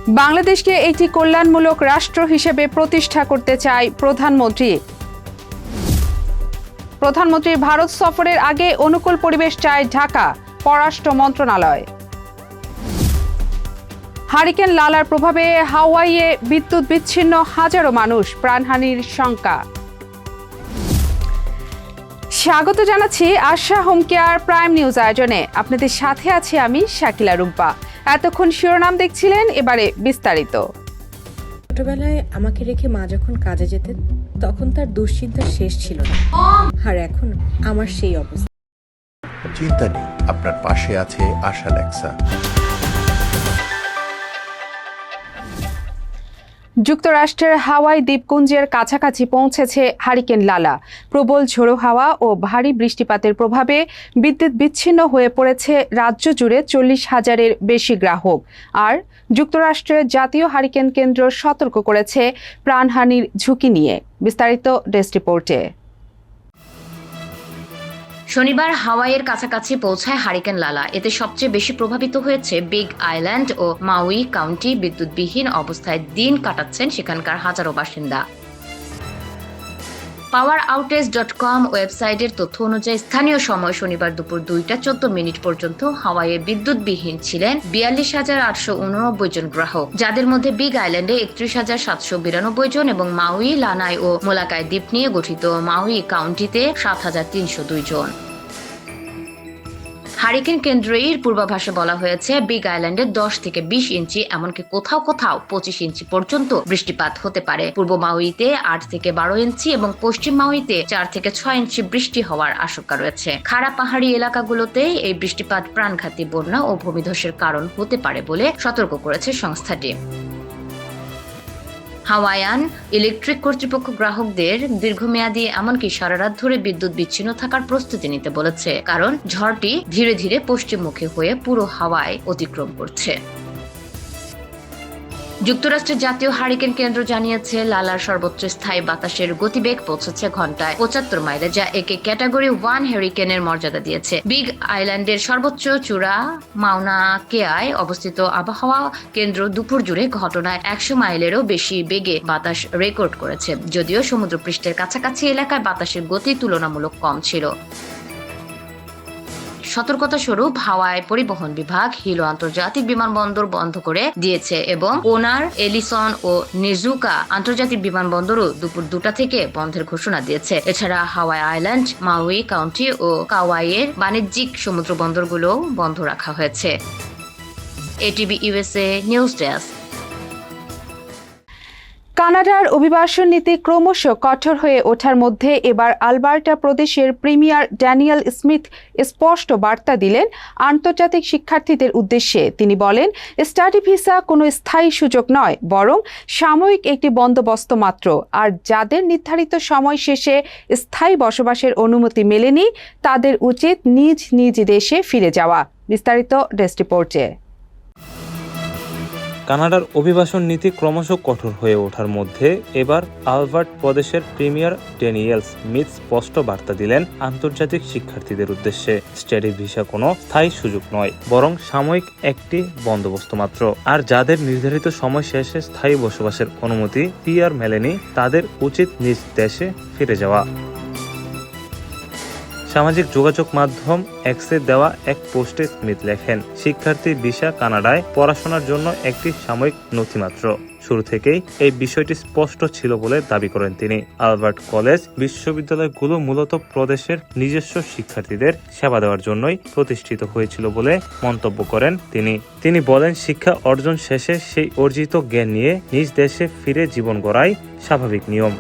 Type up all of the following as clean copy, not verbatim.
বাংলাদেশকে একটি কল্যাণমূলক রাষ্ট্র হিসেবে প্রতিষ্ঠা করতে চায় প্রধানমন্ত্রী। প্রধানমন্ত্রীর ভারত সফরের আগে অনুকূল পরিবেশ চায় ঢাকা, পররাষ্ট্র মন্ত্রণালয়। হারিকেন লালার প্রভাবে হাওয়াইয়ে বিদ্যুৎ বিচ্ছিন্ন, হাজারো মানুষ, প্রাণহানির শঙ্কা। স্বাগত জানাচ্ছি আশা হোম কেয়ার প্রাইম নিউজ আয়োজনে। আপনাদের সাথে আছি আমি শাকিলা রুম্পা। এতক্ষণ শিরোনাম দেখছিলেন, এবারে বিস্তারিত। ছোটবেলায় আমাকে রেখে মা যখন কাজে যেতেন তখন তার দুশ্চিন্তার শেষ ছিল না, আর এখন আমার সেই অবস্থা। চিন্তা নেই, আপনার পাশে আছে আশা লেক্সা। যুক্তরাষ্ট্রের হাওয়াই দ্বীপপুঞ্জের কাছাকাছি পৌঁছেছে হারিকেন লালা। প্রবল ঝোড়ো হাওয়া ও ভারী বৃষ্টিপাতের প্রভাবে বিদ্যুৎ বিচ্ছিন্ন হয়ে পড়েছে রাজ্য জুড়ে 40,000-এর বেশি গ্রাহক। আর যুক্তরাষ্ট্রের জাতীয় হারিকেন কেন্দ্র সতর্ক করেছে প্রাণহানির ঝুঁকি নিয়ে। বিস্তারিত ডেস্ক রিপোর্টে। শনিবার হাওয়াইয়ের কাছাকাছি পৌঁছায় হারিকেন লালা। এতে সবচেয়ে বেশি প্রভাবিত হয়েছে বিগ আইল্যান্ড ও মাউই কাউন্টি। বিদ্যুৎবিহীন অবস্থায় দিন কাটাচ্ছেন সেখানকার হাজারো বাসিন্দা। poweroutage.com ওয়েবসাইটের তথ্য অনুযায়ী স্থানীয় সময় শনিবার দুপুর 2:14 পর্যন্ত হাওয়াইয়ে বিদ্যুৎবিহীন ছিলেন 42,889 জন গ্রাহক, যাদের মধ্যে বিগ আইল্যান্ডে 31,792 জন এবং মাউই, লানাই ও মোলাকাই দ্বীপ নিয়ে গঠিত মাউই কাউন্টিতে 7,302 জন। হারিকেন কেন্দ্রের পূর্বাভাসে বলা হয়েছে বিগ আইল্যান্ডে 10 থেকে 20 ইঞ্চি, এমনকি কোথাও কোথাও 25 ইঞ্চি পর্যন্ত বৃষ্টিপাত হতে পারে। পূর্ব মাউইতে 8 থেকে 12 ইঞ্চি এবং পশ্চিম মাউইতে 4 থেকে 6 ইঞ্চি বৃষ্টি হওয়ার আশঙ্কা রয়েছে। খাড়া পাহাড়ি এলাকাগুলোতে এই বৃষ্টিপাত প্রাণঘাতী বন্যা ও ভূমিধসের কারণ হতে পারে বলে সতর্ক করেছে সংস্থাটি। হাওয়াইয়ান ইলেকট্রিক কর্তৃপক্ষ গ্রাহকদের দীর্ঘমেয়াদী এমনকি সারা রাত ধরে বিদ্যুৎ বিচ্ছিন্ন থাকার প্রস্তুতি নিতে বলেছে, কারণ ঝড়টি ধীরে ধীরে পশ্চিমমুখী হয়ে পুরো হাওয়াই অতিক্রম করছে। যুক্তরাষ্ট্রের জাতীয় হারিকেন কেন্দ্র জানিয়েছে লালার সর্বোচ্চ স্থায়ী বাতাসের গতিবেগ পৌঁছেছে ঘন্টায় 75 মাইলে, যা একে ক্যাটাগরি 1 হ্যারিকেনের মর্যাদা দিয়েছে। বিগ আইল্যান্ডের সর্বোচ্চ চূড়া মাউনা কেয়ায় অবস্থিত আবহাওয়া কেন্দ্র দুপুর জুড়ে ঘটনায় 100 মাইলেরও বেশি বেগে বাতাস রেকর্ড করেছে, যদিও সমুদ্রপৃষ্ঠের কাছাকাছি এলাকায় বাতাসের গতি তুলনামূলক কম ছিল। সতর্কতা স্বরূপ হাওয়াই পরিবহন বিভাগ হিলো আন্তর্জাতিক বিমানবন্দর বন্ধ করে দিয়েছে এবং ওনার, এলিসন ও নিজুকা আন্তর্জাতিক বিমানবন্দরও দুপুর 2টা থেকে বন্ধের ঘোষণা দিয়েছে। এছাড়া হাওয়াই আইল্যান্ড, মাউই কাউন্টি ও কাওয়াইয়ের বাণিজ্যিক সমুদ্র বন্দরগুলোও বন্ধ রাখা হয়েছে। ATV USA news desk. কানাডার অভিবাসন নীতি ক্রমশ কঠোর হয়ে ওঠার মধ্যে এবার আলবার্টা প্রদেশের প্রিমিয়ার ড্যানিয়েল স্মিথ স্পষ্ট বার্তা দিলেন আন্তর্জাতিক শিক্ষার্থীদের উদ্দেশ্যে। তিনি বলেন, স্টাডি ভিসা কোনো স্থায়ী সুযোগ নয়, বরং সাময়িক একটি বন্দোবস্ত মাত্র। আর যাদের নির্ধারিত সময় শেষে স্থায়ী বসবাসের অনুমতি মেলেনি, তাদের উচিত নিজ নিজ দেশে ফিরে যাওয়া। বিস্তারিত ডেস্ক রিপোর্টে। কানাডার অভিবাসন নীতি ক্রমশ কঠোর হয়ে ওঠার মধ্যে এবার আলবার্ট প্রদেশের প্রিমিয়ার ড্যানিয়েল স্মিথ স্পষ্ট বার্তা দিলেন আন্তর্জাতিক শিক্ষার্থীদের উদ্দেশ্যে। স্টাডি ভিসা কোনো স্থায়ী সুযোগ নয়, বরং সাময়িক একটি বন্দোবস্ত মাত্র। আর যাদের নির্ধারিত সময় শেষে স্থায়ী বসবাসের অনুমতি পিআর মেলেনি, তাদের উচিত নিজ দেশে ফিরে যাওয়া। সামাজিক যোগাযোগ মাধ্যম এক্সে দেওয়া এক পোস্টে স্মিথ লেখেন, শিক্ষার্থী ভিসা কানাডায় পড়াশোনার জন্য একটি সাময়িক নথিমাত্র। শুরু থেকেই এই বিষয়টি স্পষ্ট ছিল বলে দাবি করেন তিনি। আলবার্ট কলেজ বিশ্ববিদ্যালয়গুলো মূলত প্রদেশের নিজস্ব শিক্ষার্থীদের সেবা দেওয়ার জন্যই প্রতিষ্ঠিত হয়েছিল বলে মন্তব্য করেন তিনি বলেন, শিক্ষা অর্জন শেষে সেই অর্জিত জ্ঞান নিয়ে নিজ দেশে ফিরে জীবন গড়াই স্বাভাবিক নিয়ম।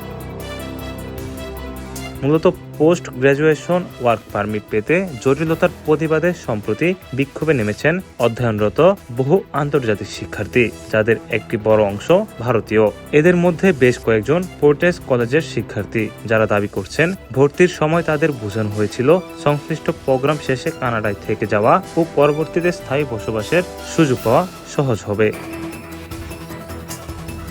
মূলত পোস্ট গ্র্যাজুয়েশন ওয়ার্ক পারমিট পেতে জটিলতার প্রতিবাদে সম্প্রতি বিক্ষোভে নেমেছেন অধ্যয়নরত বহু আন্তর্জাতিক শিক্ষার্থী, যাদের একটি বড় অংশ ভারতীয়। এদের মধ্যে বেশ কয়েকজন পোর্টেস কলেজের শিক্ষার্থী, যারা দাবি করছেন ভর্তির সময় তাদের বোঝানো হয়েছিল সংশ্লিষ্ট প্রোগ্রাম শেষে কানাডায় থেকে যাওয়া ও পরবর্তীতে স্থায়ী বসবাসের সুযোগ পাওয়া সহজ হবে।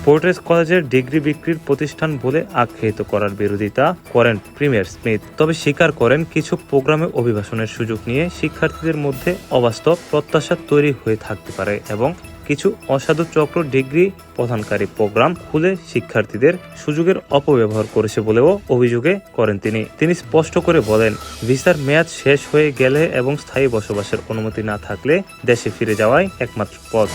পোর্টেস কলেজের ডিগ্রি বিক্রির প্রতিষ্ঠান বলে আখ্যায়িত করার বিরোধিতা করেন প্রিমিয়ার স্মিথ, তবে স্বীকার করেন কিছু প্রোগ্রামে অভিবাসনের সুযোগ নিয়ে শিক্ষার্থীদের মধ্যে অবাস্তব প্রত্যাশা তৈরি হয়ে থাকতে পারে এবং কিছু অসাধু চক্র ডিগ্রি প্রদানকারী প্রোগ্রাম খুলে শিক্ষার্থীদের সুযোগের অপব্যবহার করেছে বলেও অভিযোগে করেন তিনি স্পষ্ট করে বলেন, ভিসার মেয়াদ শেষ হয়ে গেলে এবং স্থায়ী বসবাসের অনুমতি না থাকলে দেশে ফিরে যাওয়াই একমাত্র পথ।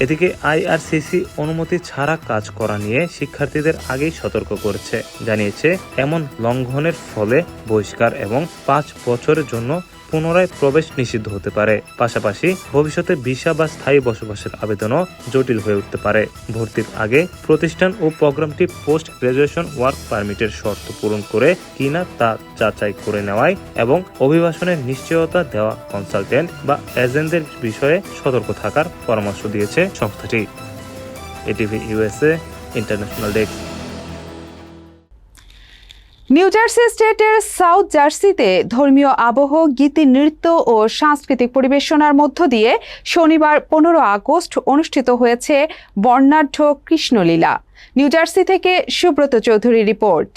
এদিকে আইআরসিসি অনুমতি ছাড়া কাজ করা নিয়ে শিক্ষার্থীদের আগেই সতর্ক করেছে, জানিয়েছে এমন লঙ্ঘনের ফলে বহিষ্কার এবং 5 বছরের জন্য পুনরায় প্রবেশ নিষিদ্ধ হতে পারে। পাশাপাশি ভবিষ্যতে ভিসা বা স্থায়ী বসবাসের আবেদনও জটিল হয়ে উঠতে পারে। ভর্তির আগে প্রতিষ্ঠান ও প্রোগ্রামটি পোস্ট গ্রাজুয়েশন ওয়ার্ক পারমিটের শর্ত পূরণ করে কিনা তা যাচাই করে নেওয়ায় এবং অভিবাসনের নিশ্চয়তা দেওয়া কনসালটেন্ট বা এজেন্টদের বিষয়ে সতর্ক থাকার পরামর্শ দিয়েছে সংস্থাটি। ATV USA international desk. New jersey স্টেটের সাউথ জার্সিতে ধর্মীয় আবহ, গীতি, নৃত্য ও সাংস্কৃতিক পরিবেশনার মধ্য দিয়ে শনিবার 15 আগস্ট অনুষ্ঠিত হয়েছে বর্ণাঢ্য কৃষ্ণলীলা। নিউ জার্সি থেকে সুব্রত চৌধুরীর রিপোর্ট।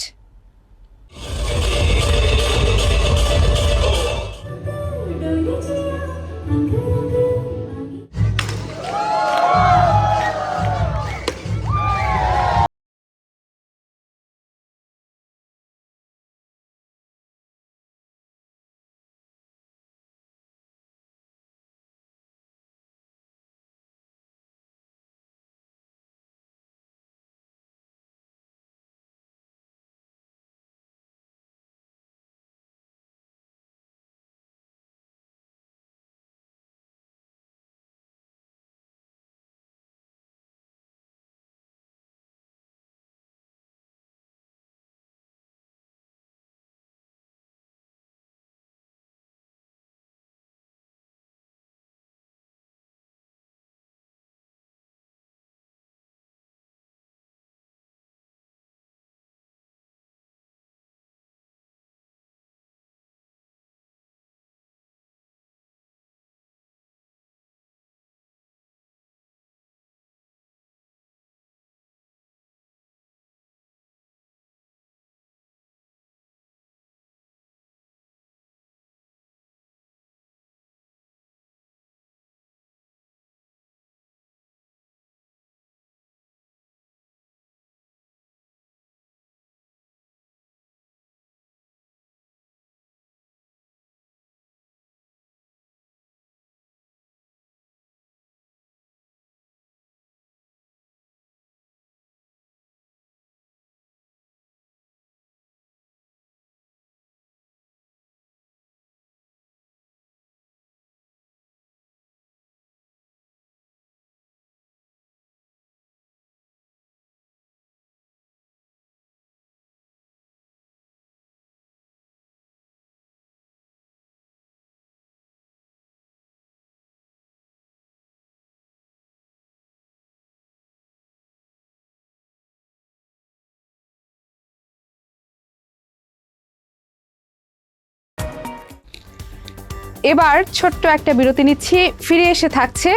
এবার ছোট্ট একটা বিরতি নিচ্ছি, ফিরে এসে থাকছে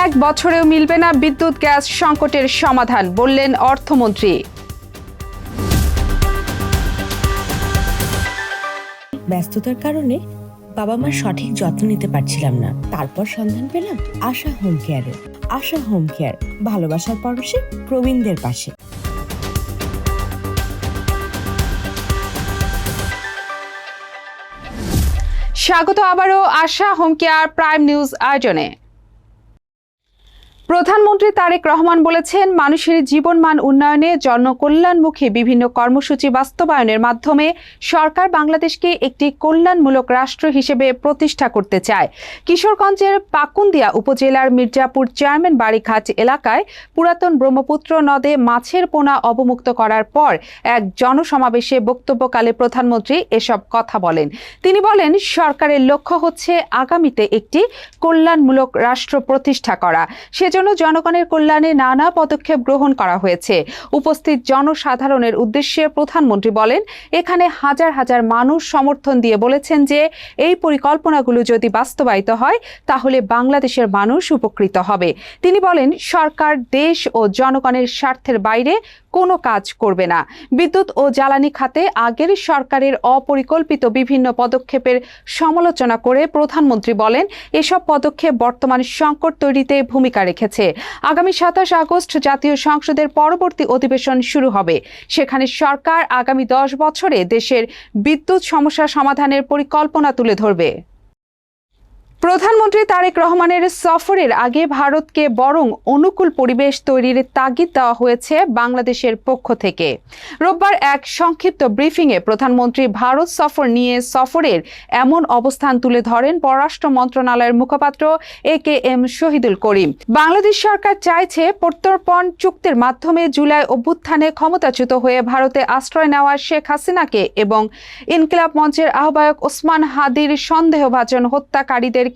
1 বছরেও মিলবে না বিদ্যুৎ গ্যাস সংকটের সমাধান, বললেন অর্থমন্ত্রী। ব্যস্ততার কারণে বাবা মার সঠিক যত্ন নিতে পারছিলাম না, তারপর সন্ধান পেলাম আশা হোম কেয়ারে। আশা হোম কেয়ার, ভালোবাসার পরশে প্রবীণদের পাশে। স্বাগত আবারও আশা হোম কেয়ার প্রাইম নিউজ আয়োজনে। প্রধানমন্ত্রী তারেক রহমান বলেছেন, মানুষের জীবনমান উন্নয়নে জনকল্যাণমুখী বিভিন্ন কর্মসূচি বাস্তবায়নের মাধ্যমে সরকার বাংলাদেশকে একটি কল্যাণমূলক রাষ্ট্র হিসেবে প্রতিষ্ঠা করতে চায়। কিশোরগঞ্জের পাকুন্দিয়া উপজেলার মির্জাপুর চেয়ারম্যান বাড়িঘাট এলাকায় পুরাতন ব্রহ্মপুত্র নদে মাছের পোনা অবমুক্ত করার পর এক জনসমাবেশে বক্তব্যকালে প্রধানমন্ত্রী এসব কথা বলেন। তিনি বলেন, সরকারের লক্ষ্য হচ্ছে আগামীতে একটি কল্যাণমূলক রাষ্ট্র প্রতিষ্ঠা করা। সেজন্য জনগণের কল্যাণে নানা পদক্ষেপ গ্রহণ করা হয়েছে। উপস্থিত জনসাধারণের উদ্দেশ্যে প্রধানমন্ত্রী বলেন, এখানে হাজার হাজার মানুষ সমর্থন দিয়ে বলেছেন যে এই পরিকল্পনাগুলো যদি বাস্তবায়িত হয় তাহলে বাংলাদেশের মানুষ উপকৃত হবে। তিনি বলেন, সরকার দেশ ও জনগণের স্বার্থের বাইরে কোনো কাজ করবে না। বিদ্যুৎ ও জ্বালানি খাতে আগের সরকারের অপরিকল্পিত বিভিন্ন পদক্ষেপের সমালোচনা করে প্রধানমন্ত্রী বলেন, এসব পদক্ষেপ বর্তমান সংকট তৈরিতে ভূমিকা রেখেছে। আগামী 27 আগস্ট জাতীয় সংসদের পরবর্তী অধিবেশন শুরু হবে। সেখানে সরকার আগামী 10 বছরে দেশের বিদ্যুৎ সমস্যা সমাধানের পরিকল্পনা তুলে ধরবে। প্রধানমন্ত্রী তারেক রহমানের সফরের আগে ভারতকে বরং অনুকূল পরিবেশ তৈরির তাগিদ দেওয়া হয়েছে বাংলাদেশের পক্ষ থেকে। রোববার এক সংক্ষিপ্ত ব্রিফিংয়ে প্রধানমন্ত্রী ভারত সফর নিয়ে সফরের এমন অবস্থান তুলে ধরেন পররাষ্ট্র মন্ত্রণালয়ের মুখপাত্র AKM শহীদুল করিম। বাংলাদেশ সরকার চাইছে প্রত্যর্পণ চুক্তির মাধ্যমে জুলাই অভ্যুত্থানে ক্ষমতাচ্যুত হয়ে ভারতে আশ্রয় নেওয়া শেখ হাসিনাকে এবং ইনকিলাব মঞ্চের আহ্বায়ক ওসমান হাদির সন্দেহভাজন হত্যাকারীদের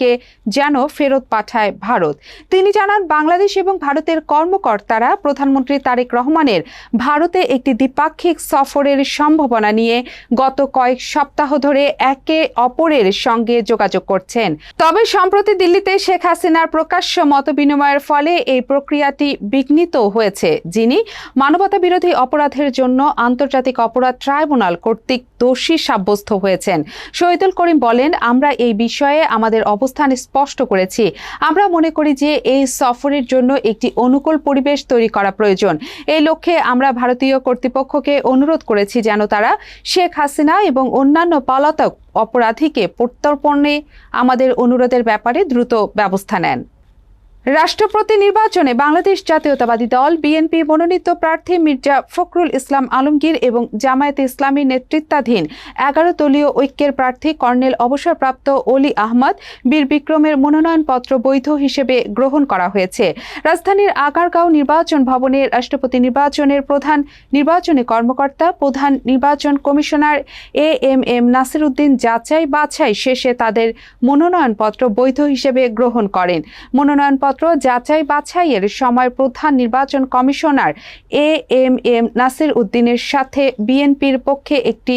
যেন ফেরত পাঠায় ভারত। তিনি জানান, বাংলাদেশ এবং ভারতের কর্মকর্তারা প্রধানমন্ত্রী তারেক রহমানের ভারতে একটি দ্বিপাক্ষিক সফরের সম্ভাবনা নিয়ে গত কয়েক সপ্তাহ ধরে একে অপরের সঙ্গে যোগাযোগ করছেন। তবে সম্প্রতি দিল্লিতে শেখ হাসিনার প্রকাশ্য মতবিনিময়ের ফলে এই প্রক্রিয়াটি বিঘ্নিত হয়েছে, যিনি মানবতা বিরোধী অপরাধের জন্য আন্তর্জাতিক অপরাধ ট্রাইব্যুনাল কর্তৃক দোষী সাব্যস্ত হয়েছেন। শহীদুল করিম বলেন, আমরা এই বিষয়ে আমাদের অবস্থান স্পষ্ট করেছি। আমরা মনে করি যে এই সফরের জন্য একটি অনুকূল পরিবেশ তৈরি করা প্রয়োজন। এই লক্ষ্যে আমরা ভারতীয় কর্তৃপক্ষকে অনুরোধ করেছি যেন তারা শেখ হাসিনা এবং অন্যান্য পলাতক অপরাধীকে প্রত্যর্পণে আমাদের অনুরোধের ব্যাপারে দ্রুত ব্যবস্থা নেন। রাষ্ট্রপতি নির্বাচনে বাংলাদেশ জাতীয়তাবাদী দল বিএনপি মনোনীত প্রার্থী মির্জা ফখরুল ইসলাম আলমগীর এবং জামায়াতে ইসলামী নেতৃত্বাধীন 11 দলীয় ঐক্যের প্রার্থী কর্নেল অবসরপ্রাপ্ত অলি আহমদ বীর বিক্রমের মনোনয়নপত্র বৈধ হিসেবে গ্রহণ করা হয়েছে। রাজধানীর আগারগাঁও নির্বাচন ভবনে রাষ্ট্রপতি নির্বাচনের প্রধান নির্বাচনী কর্মকর্তা প্রধান নির্বাচন কমিশনার AMM নাসির উদ্দিন যাচাই বাছাই শেষে তাদের মনোনয়নপত্র বৈধ হিসেবে গ্রহণ করেন। মনোনয়নপত্র যাচাই বাছাইয়ের সময় প্রধান নির্বাচন কমিশনার AMM নাসির উদ্দিনের সাথে বিএনপির পক্ষে একটি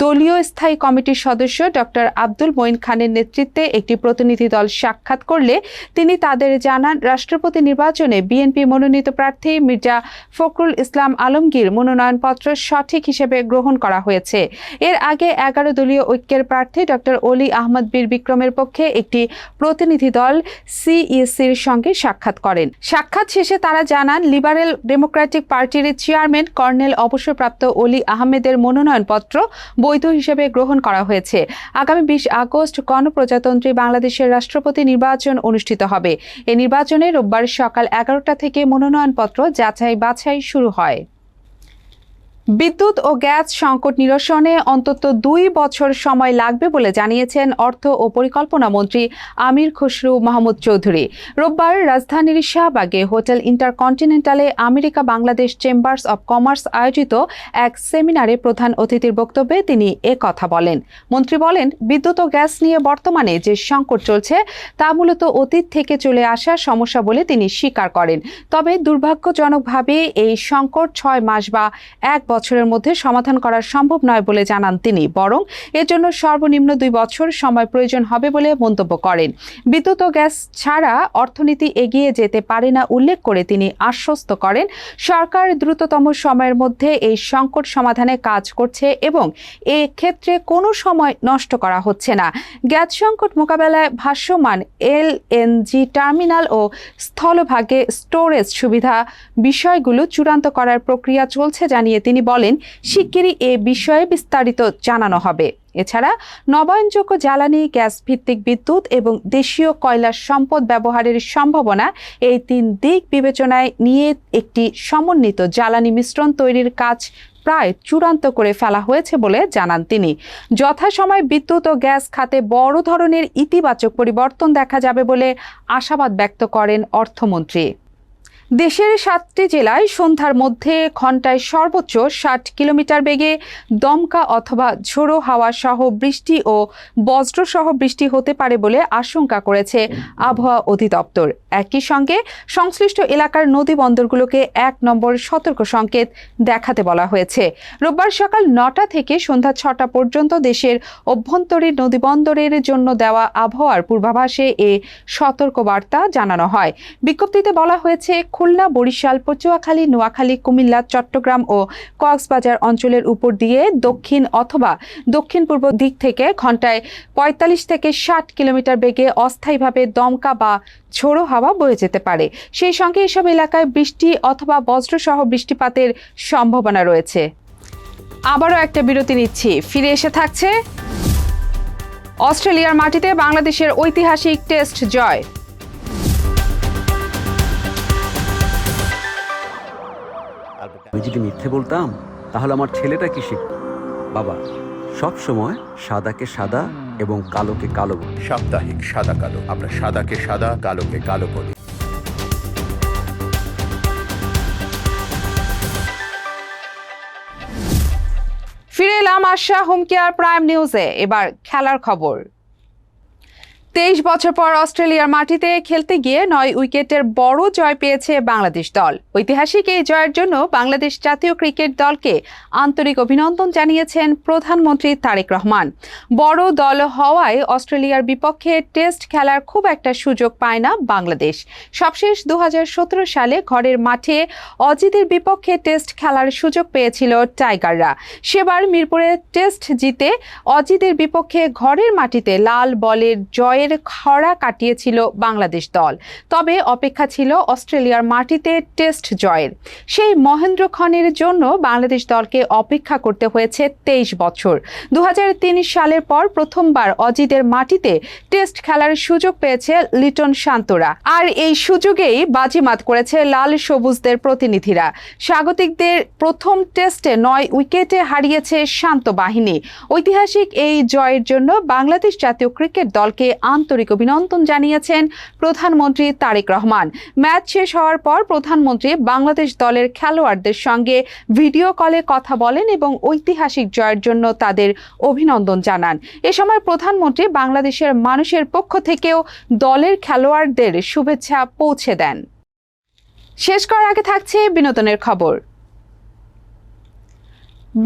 দলীয় স্থায়ী কমিটির সদস্য ডক্টর আব্দুল মঈন খানের নেতৃত্বে একটি প্রতিনিধি দল সাক্ষাৎ করলে তিনি তাদের জানান, রাষ্ট্রপতি নির্বাচনে বিএনপি মনোনীত প্রার্থী মির্জা ফখরুল ইসলাম আলমগীর মনোনয়নপত্র সঠিক হিসেবে গ্রহণ করা হয়েছে। এর আগে 11 দলীয় ঐক্যের প্রার্থী ডক্টর অলি আহমদ বীর বিক্রমের পক্ষে একটি প্রতিনিধি দল CECর সঙ্গে সাক্ষাৎ করেন। সাক্ষাৎ শেষে তারা জানান, লিবারেল ডেমোক্রেটিক পার্টির চেয়ারম্যান কর্নেল অবসরপ্রাপ্ত অলি আহমেদের মনোনয়নপত্র বৈধ হিসেবে গ্রহণ করা হয়েছে। আগামী 20 আগস্ট গণপ্রজাতন্ত্রী বাংলাদেশের রাষ্ট্রপতি নির্বাচন অনুষ্ঠিত হবে। এই নির্বাচনে রোববার সকাল 11টা থেকে মনোনয়নপত্র যাচাই বাছাই শুরু হয়। বিদ্যুৎ ও গ্যাস সংকট নিরসনে অন্তত 2 বছর সময় লাগবে বলে জানিয়েছেন অর্থ ও পরিকল্পনা মন্ত্রী আমির খসরু মাহমুদ চৌধুরী। রোববার রাজধানীর শাহবাগে হোটেল ইন্টারকন্টিনেন্টালে America Bangladesh chambers of commerce আয়োজিত এক সেমিনারে প্রধান অতিথির বক্তব্যে তিনি কথা বলেন। মন্ত্রী বলেন, বিদ্যুৎ ও গ্যাস নিয়ে বর্তমানে যে সংকট চলছে তা মূলত অতীত থেকে চলে আসা সমস্যা বলে তিনি স্বীকার করেন। তবে দুর্ভাগ্যজনকভাবে এই সংকট 6 মাস বা 1 বছরের মধ্যে সমাধান করা সম্ভব নয় বলে জানান তিনি, বরং এর জন্য সর্বনিম্ন 2 বছর সময় প্রয়োজন হবে বলে মন্তব্য করেন। বিদ্যুৎ ও গ্যাস ছাড়া অর্থনীতি এগিয়ে যেতে পারে না উল্লেখ করে তিনি আশ্বস্ত করেন, সরকার দ্রুততম সময়ের মধ্যে এই সংকট সমাধানে কাজ করছে এবং এ ক্ষেত্রে কোনো সময় নষ্ট করা হচ্ছে না। গ্যাস সংকট মোকাবেলায় ভাসমান LNG টার্মিনাল ও স্থলভাগে স্টোরেজ সুবিধা বিষয়গুলো চূড়ান্ত করার প্রক্রিয়া চলছে জানিয়ে তিনি বলেন, শিগগিরই এ বিষয়ে বিস্তারিত জানানো হবে। এছাড়া নবায়নযোগ্য জ্বালানি, গ্যাস ভিত্তিক বিদ্যুৎ এবং দেশীয় কয়লা সম্পদ ব্যবহারের সম্ভাবনা, এই 3 দিক বিবেচনায় নিয়ে একটি সমন্বিত জ্বালানি মিশ্রণ তৈরির কাজ প্রায় চূড়ান্ত করে ফেলা হয়েছে বলে জানান তিনি। যথাসময়ে বিদ্যুৎ ও গ্যাস খাতে বড় ধরনের ইতিবাচক পরিবর্তন দেখা যাবে বলে আশাবাদ ব্যক্ত করেন অর্থমন্ত্রী। দেশের 7টি জেলায় সন্ধ্যার মধ্যে ঘন্টায় সর্বোচ্চ 60 কিলোমিটার বেগে দমকা অথবা ঝোড়ো হাওয়া সহ বৃষ্টি ও বজ্রসহ বৃষ্টি হতে পারে বলে আশঙ্কা করেছে আবহাওয়া অধিদপ্তর। একই সঙ্গে সংশ্লিষ্ট এলাকার নদী বন্দরগুলোকে 1 নম্বর সতর্ক সংকেত দেখাতে বলা হয়েছে। রোববার সকাল 9টা থেকে সন্ধ্যা 6টা পর্যন্ত দেশের অভ্যন্তরীণ নদী বন্দরের জন্য দেওয়া আবহাওয়ার পূর্বাভাসে এ সতর্কবার্তা জানানো হয়। বিজ্ঞপ্তিতে বলা হয়েছে, খুলনা, বরিশাল, পটুয়াখালী, নোয়াখালী, কুমিল্লা, চট্টগ্রাম ও কক্সবাজার অঞ্চলের উপর দিয়ে দক্ষিণ অথবা দক্ষিণ পূর্ব দিক থেকে ঘন্টায় ৪৫ থেকে ৬০ কিলোমিটার বেগে অস্থায়ীভাবে দমকা বা ঝোড়ো হাওয়া বয়ে যেতে পারে। সেই সঙ্গে এসব এলাকায় বৃষ্টি অথবা বজ্রসহ বৃষ্টিপাতের সম্ভাবনা রয়েছে। আবারও একটা বিরতি নিচ্ছি, ফিরে এসে থাকছে অস্ট্রেলিয়ার মাটিতে বাংলাদেশের ঐতিহাসিক টেস্ট জয়। আমি যদি মিথ্যে বলতাম তাহলে আমার ছেলেটা কি শিখত? বাবা সব সময় সাদাকে সাদা এবং কালোকে কালো বলে। সাপ্তাহিক সাদা কালো, আমরা সাদাকে সাদা, কালোকে কালো বলি। ফিরে এলাম আশা হোম কেয়ার প্রাইম নিউজে। এবার খেলার খবর। 23 বছর পর অস্ট্রেলিয়ার মাটিতে খেলতে গিয়ে 9 উইকেটের বড় জয় পেয়েছে বাংলাদেশ দল। ঐতিহাসিক এই জয়ের জন্য বাংলাদেশ জাতীয় ক্রিকেট দলকে আন্তরিক অভিনন্দন জানিয়েছেন প্রধানমন্ত্রী তারেক রহমান। বড় দল হওয়ায় অস্ট্রেলিয়ার বিপক্ষে টেস্ট খেলার খুব একটা সুযোগ পায় না বাংলাদেশ। সবশেষ 2017 সালে ঘরের মাঠে অজিদের বিপক্ষে টেস্ট খেলার সুযোগ পেয়েছিল টাইগাররা। সেবার মিরপুরে টেস্ট জিতে অজিদের বিপক্ষে ঘরের মাটিতে লাল বলের জয়ের খরা কাটিয়েছিল বাংলাদেশ দল। তবে অপেক্ষা ছিল অস্ট্রেলিয়ার মাটিতে টেস্ট জয়ের। সেই মহেন্দ্র ক্ষণের জন্য বাংলাদেশ দলকে অপেক্ষা করতে হয়েছে 23 বছর। 2003 সালের পর প্রথমবার অজিদের মাটিতে টেস্ট খেলার সুযোগ পেয়েছে লিটন শান্তরা। আর এই সুযোগেই বাজিমাত করেছে লাল সবুজদের প্রতিনিধিরা। স্বাগতিকদের প্রথম টেস্টে 9 উইকেটে হারিয়েছে শান্ত বাহিনী। ঐতিহাসিক এই জয়ের জন্য বাংলাদেশ জাতীয় ক্রিকেট দলকে আন্তরিক অভিনন্দন জানিয়েছেন প্রধানমন্ত্রী তারেক রহমান। ম্যাচ শেষ হওয়ার পর প্রধানমন্ত্রী বাংলাদেশ দলের খেলোয়াড়দের সঙ্গে ভিডিও কলে কথা বলেন এবং ঐতিহাসিক জয়ের জন্য তাদের অভিনন্দন জানান। এ সময় প্রধানমন্ত্রী বাংলাদেশের মানুষের পক্ষ থেকেও দলের খেলোয়াড়দের শুভেচ্ছা পৌঁছে দেন। শেষ করার আগে থাকছে বিনোদনের খবর।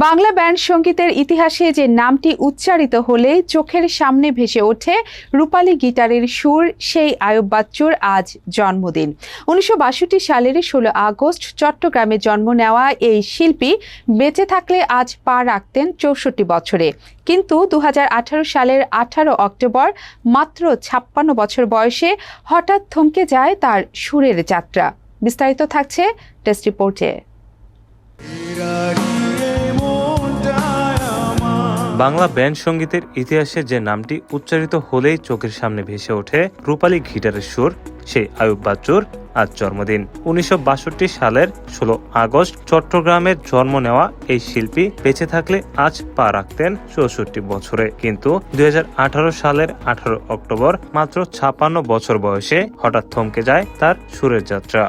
বাংলা ব্যান্ড সঙ্গীতের ইতিহাসে যে নামটি উচ্চারিত হলেই চোখের সামনে ভেসে ওঠে রূপালী গিটারের সুর, সেই আয়ুব বাচ্চুর আজ জন্মদিন। 1962 সালের 16 আগস্ট চট্টগ্রামে জন্ম নেওয়া এই শিল্পী বেঁচে থাকলে আজ পা রাখতেন 64 বছরে। কিন্তু 2018 সালের 18 অক্টোবর মাত্র 56 বছর বয়সে হঠাৎ থমকে যায় তার সুরের যাত্রা। বিস্তারিত থাকছে টেস্ট রিপোর্টে। বাংলা ব্যান্ড সঙ্গীতের ইতিহাসে যে নামটি উচ্চারিত হলেই চোখের সামনে ভেসে ওঠে রূপালী গিটারের সুর, সেই আয়ুব বাচ্চুর আজ জন্মদিন। 1962 সালের 16 আগস্ট চট্টগ্রামে জন্ম নেওয়া এই শিল্পী বেঁচে থাকলে আজ পা রাখতেন 64 বছরে। কিন্তু 2018 সালের 18 অক্টোবর মাত্র 56 বছর বয়সে হঠাৎ থমকে যায় তার সুরের যাত্রা।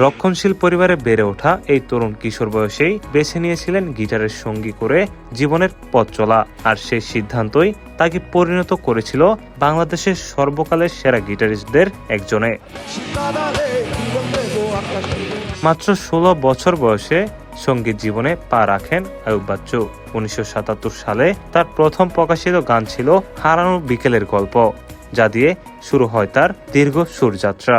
রক্ষণশীল পরিবারে বেড়ে ওঠা এই তরুণ কিশোর বয়সেই বেছে নিয়েছিলেন গিটারের সঙ্গী করে জীবনের পথ চলা। আর সেই সিদ্ধান্তই তাকে পরিণত করেছিল বাংলাদেশের সর্বকালের সেরা গিটারিস্টদের একজনে। মাত্র 16 বছর বয়সে সঙ্গীত জীবনে পা রাখেন আয়ুব বাচ্চু। 1977 সালে তার প্রথম প্রকাশিত গান ছিল হারানো বিকেলের গল্প, যা দিয়ে শুরু হয় তার দীর্ঘ সুরযাত্রা।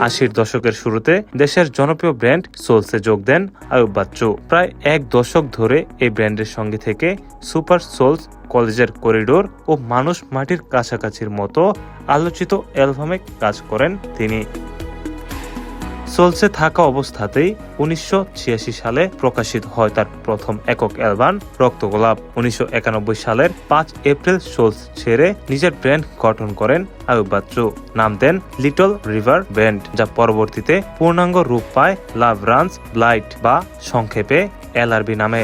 80 দশকের শুরুতে দেশের জনপ্রিয় ব্র্যান্ড সোলসে যোগ দেন আয়ুব বাচ্চু। প্রায় এক দশক ধরে এই ব্র্যান্ডের সঙ্গে থেকে সুপার সোলস, কলেজের করিডোর ও মানুষ মাটির কাছাকাছির মতো আলোচিত অ্যালবামে কাজ করেন তিনি। সোলসে থাকা অবস্থাতেই 1986 সালে প্রকাশিত হয় তার প্রথম একক অ্যালবাম রক্তগোলাপ। 1991 সালের 5 এপ্রিল সোলস ছেড়ে নিজের ব্র্যান্ড গঠন করেন আয়ুব বাচ্চু। নাম দেন লিটল রিভার ব্যান্ড, যা পরবর্তীতে পূর্ণাঙ্গ রূপ পায় লাভ রানস ব্লাইট বা সংক্ষেপে LRB নামে।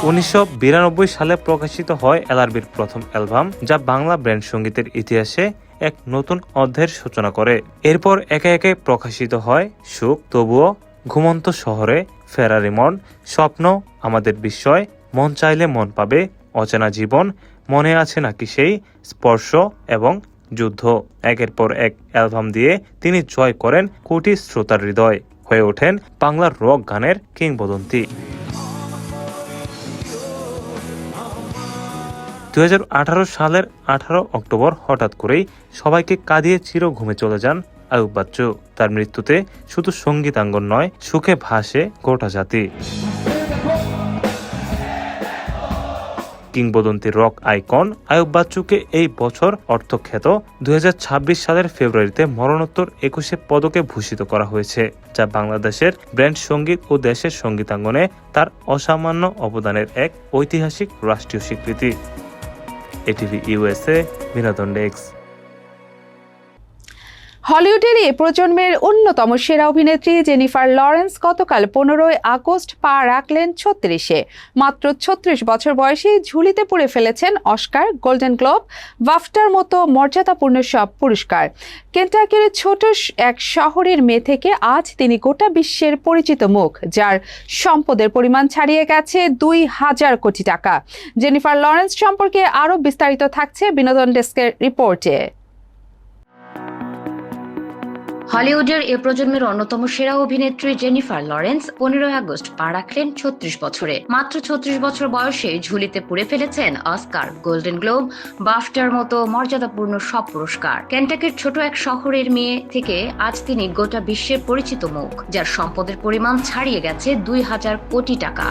1992 সালে প্রকাশিত হয় LRBর প্রথম অ্যালবাম, যা বাংলা ব্যান্ড সঙ্গীতের ইতিহাসে এক নতুন অধ্যায়ের সূচনা করে। এরপর একে একে প্রকাশিত হয় সুখ, তবুও, ঘুমন্ত শহরে, ফেরারি মন, স্বপ্ন, আমাদের বিস্ময়, মন চাইলে মন পাবে, অচেনা জীবন, মনে আছে নাকি সেই, স্পর্শ এবং যুদ্ধ। একের পর এক অ্যালবাম দিয়ে তিনি জয় করেন কোটি শ্রোতার হৃদয়, হয়ে ওঠেন বাংলার রক গানের কিংবদন্তি। 2018 সালের 18 অক্টোবর হঠাৎ করেই সবাইকে কাঁদিয়ে চির ঘুমে চলে যান আইয়ুব বাচ্চু। তার মৃত্যুতে শুধু সঙ্গীতাঙ্গন নয়, সুখে ভাসে গোটা জাতি। কিংবদন্তি রক আইকন আইয়ুব বাচ্চুকে এই বছর অর্থখ্যাত 2026 সালের ফেব্রুয়ারিতে মরণোত্তর 21 পদকে ভূষিত করা হয়েছে, যা বাংলাদেশের ব্যান্ড সঙ্গীত ও দেশের সঙ্গীতাঙ্গনে তার অসামান্য অবদানের এক ঐতিহাসিক রাষ্ট্রীয় স্বীকৃতি। এটিভি ইউএসএ, বিনোদন ডেস্ক। হলিউডের এই প্রজন্মের অন্যতম সেরা অভিনেত্রী জেনিফার লরেন্স গতকাল 15 আগস্ট পা রাখলেন 36-এ। মাত্র 36 বছর বয়সে ঝুলিতে পুরে ফেলেছেন অস্কার, গোল্ডেন গ্লোব, বাফটার মতো মর্যাদাপূর্ণ সব পুরস্কার। কেন্টাকির ছোট এক শহরের মেয়ে থেকে আজ তিনি গোটা বিশ্বের পরিচিত মুখ, যার সম্পদের পরিমাণ ছাড়িয়ে গেছে 2000 কোটি টাকা। জেনিফার লরেন্স সম্পর্কে আরও বিস্তারিত থাকছে বিনোদন ডেস্কের রিপোর্টে। হলিউডের এ প্রজন্মের অন্যতম সেরা অভিনেত্রী জেনিফার লরেন্স 15 আগস্ট পা রাখলেন 36 বছরে। মাত্র 36 বছর বয়সে ঝুলিতে পুরে ফেলেছেন অস্কার, গোল্ডেন গ্লোব, বাফটার মতো মর্যাদাপূর্ণ সব পুরস্কার। কেন্টাকির ছোট এক শহরের মেয়ে থেকে আজ তিনি গোটা বিশ্বের পরিচিত মুখ, যার সম্পদের পরিমাণ ছাড়িয়ে গেছে 2000 কোটি টাকা।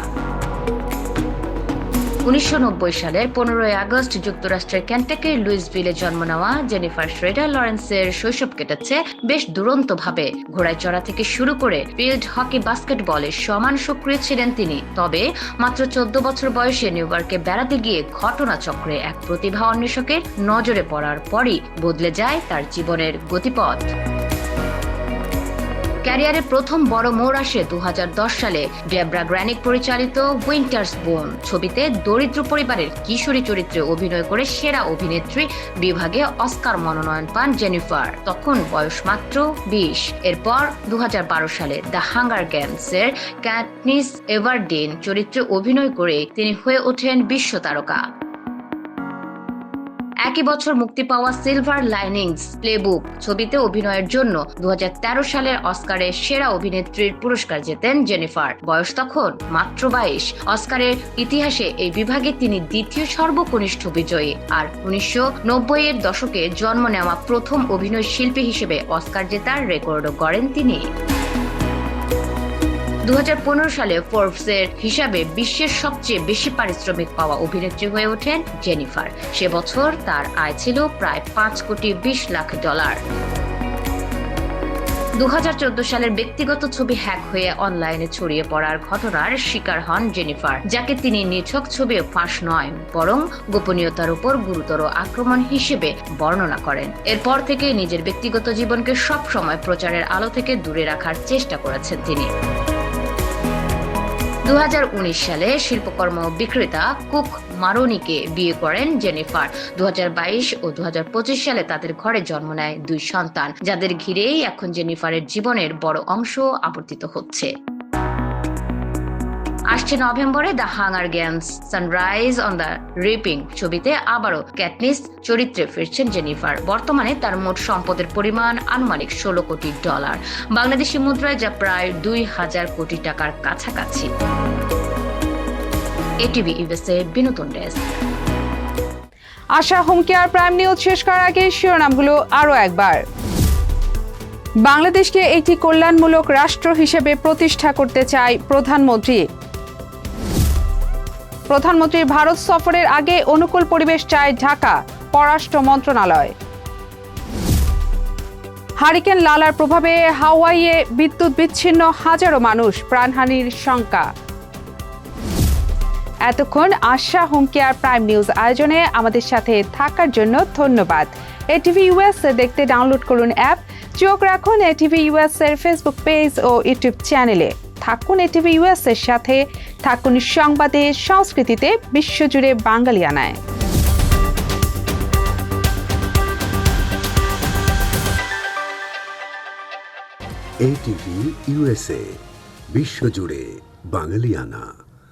1990 সালের 15 আগস্ট যুক্তরাষ্ট্রের কেন্টাকির লুইসভিলে জন্ম নেওয়া জেনিফার শ্রেডার লরেন্সের শৈশব কেটেছে বেশ দুরন্তভাবে। ঘোড়ায় চড়া থেকে শুরু করে ফিল্ড হকি, বাস্কেটবলে সমান সক্রিয় ছিলেন তিনি। তবে মাত্র 14 বছর বয়সে নিউ ইয়র্কে বেড়াতে গিয়ে ঘটনাচক্রে এক প্রতিভা অন্বেষকের নজরে পড়ার পরই বদলে যায় তার জীবনের গতিপথ। ক্যারিয়ারে প্রথম বড় মোড় আসে 2010 সালে ডেবরা গ্র্যানিক পরিচালিত উইন্টার্স বোন ছবিতে দরিদ্র পরিবারের কিশোরী চরিত্রে অভিনয় করে সেরা অভিনেত্রী বিভাগে অস্কার মনোনয়ন পান জেনিফার। তখন বয়স মাত্র 20। এরপর 2012 সালে দ্য হাঙ্গার গেমসের ক্যাটনিস এভারডিন চরিত্রে অভিনয় করে তিনি হয়ে ওঠেন বিশ্ব তারকা। একই বছর মুক্তি পাওয়া সিলভার লাইনিংস প্লেবুক ছবিতে অভিনয়ের জন্য 2013 সালের অস্কারের সেরা অভিনেত্রীর পুরস্কার জেতেন জেনিফার। বয়স তখন মাত্র 22। অস্কারের ইতিহাসে এই বিভাগে তিনি দ্বিতীয় সর্বকনিষ্ঠ বিজয়ী, আর 1990-এর দশকে জন্ম নেওয়া প্রথম অভিনয় শিল্পী হিসেবে অস্কার জেতার রেকর্ডও গড়েন তিনি। 2015 সালে ফোর্বসের হিসাবে বিশ্বের সবচেয়ে বেশি পারিশ্রমিক পাওয়া অভিনেত্রী হয়ে ওঠেন জেনিফার। সে বছর তার আয় ছিল প্রায় $5,20,00,000। 2014 সালের ব্যক্তিগত ছবি হ্যাক হয়ে অনলাইনে ছড়িয়ে পড়ার ঘটনার শিকার হন জেনিফার, যাকে তিনি নিছক ছবি ফাঁস নয় বরং গোপনীয়তার উপর গুরুতর আক্রমণ হিসেবে বর্ণনা করেন। এরপর থেকে নিজের ব্যক্তিগত জীবনকে সব সময় প্রচারের আলো থেকে দূরে রাখার চেষ্টা করেছেন তিনি। 2019 সালে শিল্পকর্ম বিক্রেতা কুক মারোনিকে বিয়ে করেন জেনিফার। 2022 ও 2025 সালে তাদের ঘরে জন্ম নেয় 2 সন্তান, যাদের ঘিরেই এখন জেনিফারের জীবনের বড় অংশ আবর্তিত হচ্ছে। আসছে নভেম্বরে the hunger games sunrise on the reaping ছবিতে আবারও ক্যাটনিস চরিত্রে ফিরছেন জেনিফার। বর্তমানে তার মোট সম্পদের পরিমাণ আনুমানিক $16 কোটি, বাংলাদেশি মুদ্রায় যা প্রায় 2000 কোটি টাকার কাছাকাছি। এটিভি ইউএসএ, বিনোদন ডেস্ক। আশা হোম কেয়ার প্রাইম নিউজ শেষ করার আগে শিরোনামগুলো আরও একবার। বাংলাদেশকে একটি কল্যাণমূলক রাষ্ট্র হিসেবে প্রতিষ্ঠা করতে চায় প্রধানমন্ত্রী। প্রধানমন্ত্রীর ভারত সফরের আগে অনুকূল পরিবেশ চায় ঢাকা, পররাষ্ট্র মন্ত্রণালয়। হারিকেন লালার প্রভাবে হাওয়াইয়ে বিদ্যুৎ বিচ্ছিন্ন, হাজারো মানুষ, প্রাণহানির শঙ্কা। এতক্ষণ আশা হোম কেয়ার প্রাইম নিউজ আয়োজনে আমাদের সাথে থাকার জন্য ধন্যবাদ। এটিভি ইউএস দেখতে ডাউনলোড করুন অ্যাপ, চোখ রাখুন এটিভি ইউএস এর ফেসবুক পেজ ও ইউটিউব চ্যানেলে। থাকুন এটিভি ইউএস এর সাথে, থাকুন সংবাদে, সংস্কৃতিতে, বিশ্বজুড়ে বাঙালিয়ানায়। এটিভি ইউএসএ, বিশ্বজুড়ে বাঙালিয়ানা।